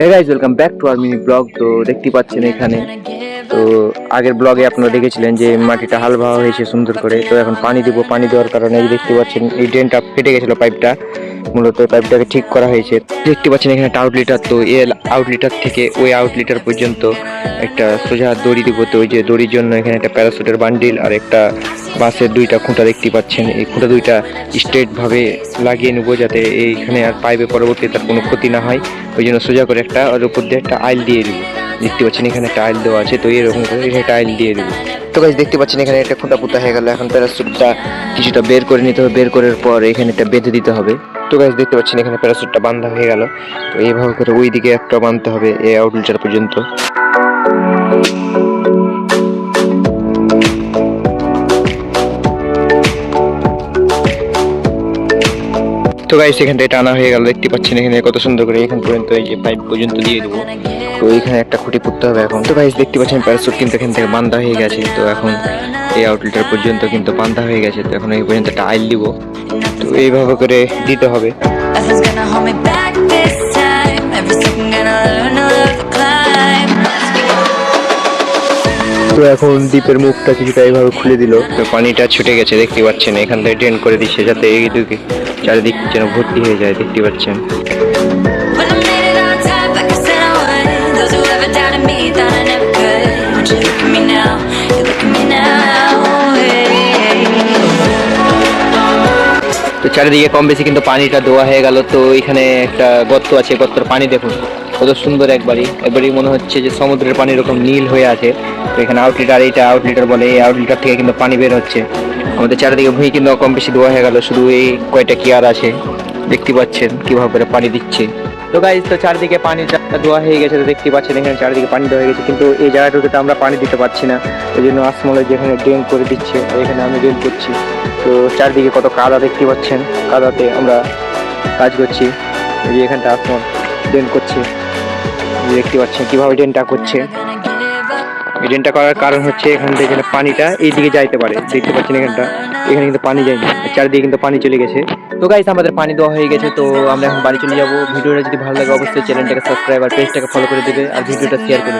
Hey guys, welcome back to our mini blog। তো দেখতে পাচ্ছেন এখানে তো আগের ব্লগে আপনারা দেখেছিলেন যে মাটিটা হাল ভাঙা হয়েছে সুন্দর করে। তো এখন পানি দিব, পানি দেওয়ার কারণে এই দেখতে পাচ্ছেন এই ড্রেনটা ফেটে গেছিল, পাইপটা মূলত পাইপটাকে ঠিক করা হয়েছে। দেখতে পাচ্ছেন এখানে একটা আউটলিটার, তো এই আউটলিটার থেকে ওই আউটলিটার পর্যন্ত একটা সোজা দড়ি দিব। তো ওই যে দড়ির জন্য এখানে একটা প্যারাসুটের বান্ডিল আর একটা বাঁশের দুইটা খুঁটা দেখতে পাচ্ছেন। এই খুঁটা দুইটা স্ট্রেট ভাবে লাগিয়ে নেবো যাতে এইখানে আর পাইপে পরবর্তীতে তার কোনো ক্ষতি না হয়। ওই জন্য সোজা করে একটা ওর উপর দিয়ে একটা আইল দিয়ে দেবো। দেখতে পাচ্ছেন এখানে একটা আইল দেওয়া আছে, তো এরকম করে এখানে একটা আইল দিয়ে দেবো। তো গাইস দেখতে পাচ্ছেন এখানে একটা খুঁটা পুঁতা হয়ে গেল। এখন প্যারাসুটটা কিছুটা বের করে নিতে হবে, বের করার পর এখানে একটা বেঁধে দিতে হবে। তো গাইস দেখতে পাচ্ছেন এখানে প্যারাসুটটা বাঁধা হয়ে গেল। তো এইভাবে করে ওই দিকে একটা বাঁধতে হবে এই আউটলিটার পর্যন্ত। তো গাইস এখান থেকে টানা হয়ে গেল, দেখতে পাচ্ছেন এখানে কত সুন্দর করে এখান পর্যন্ত এই যে পাইপ পর্যন্ত দিয়ে দেবো। তো এখানে একটা খুঁটি পুঁততে হবে এখন। তো গাইস দেখতে পাচ্ছেন প্যারাসুট কিন্তু এখান থেকে বাঁধা হয়ে গেছে। তো এখন এই আউটলেটার পর্যন্ত কিন্তু বাঁধা হয়ে গেছে। তো এখন এই পর্যন্ত একটা আইল দিব। তো এইভাবে করে দিতে হবে। তো এখন দ্বীপের মুখটা কিছুটা এইভাবে খুলে দিল। তো পানিটা ছুটে গেছে, দেখতে পাচ্ছেন এখান থেকে ড্রেন করে দিচ্ছে যাতে এইদিকে চারিদিক যেন ভর্তি হয়ে যায়, দেখতে পাচ্ছেন। তো চারিদিকে কম বেশি কিন্তু পানিটা দেওয়া হয়ে গেল। তো এখানে একটা গর্ত আছে, গর্তের পানি দেখুন কত সুন্দর, একবারই মনে হচ্ছে যে সমুদ্রের পানি এরকম নীল হয়ে আছে। তো এখানে আউটলিটার, এইটা আউটলিটার বলে, এই আউটলিটার থেকে কিন্তু পানি বের হচ্ছে। আমাদের চারিদিকে ভুঁই কিন্তু কম বেশি দেওয়া হয়ে গেল, শুধু এই কয়টা কেয়ার আছে, দেখতে পাচ্ছেন কিভাবে করে পানি দিচ্ছে। তো গাইস তো চারিদিকে পানি দেওয়া হয়ে গেছে, তো দেখতে পাচ্ছেন এখানে চারিদিকে পানি দেওয়া হয়ে গেছে, কিন্তু এই জায়গাটাতে আমরা পানি দিতে পারছি না। ওই জন্য আসমলে যেখানে ড্রেন করে দিচ্ছে এখানে আমি ড্রেন করছি। তো চারদিকে কত কাদা দেখতে পাচ্ছেন, কাদাতে আমরা কাজ করছি। এই যে এখানটা আসমল ড্রেন করছে, দেখতে পাচ্ছেন কিভাবে ড্রেনটা করছে। এই ড্রেনটা করার কারণ হচ্ছে এখান থেকে পানিটা এইদিকে যাইতে পারে, দেখতে পাচ্ছেন এখানে কিন্তু পানি যায়নি, চারিদিকে কিন্তু পানি চলে গেছে। তো গাইস আমাদের পানি দেওয়া হয়ে গেছে, তো আমরা এখন বাড়ি চলে যাবো। ভিডিওটা যদি ভালো লাগে অবশ্যই চ্যানেলটাকে সাবস্ক্রাইব আর পেজটাকে ফলো করে দিবে আর ভিডিওটা শেয়ার করে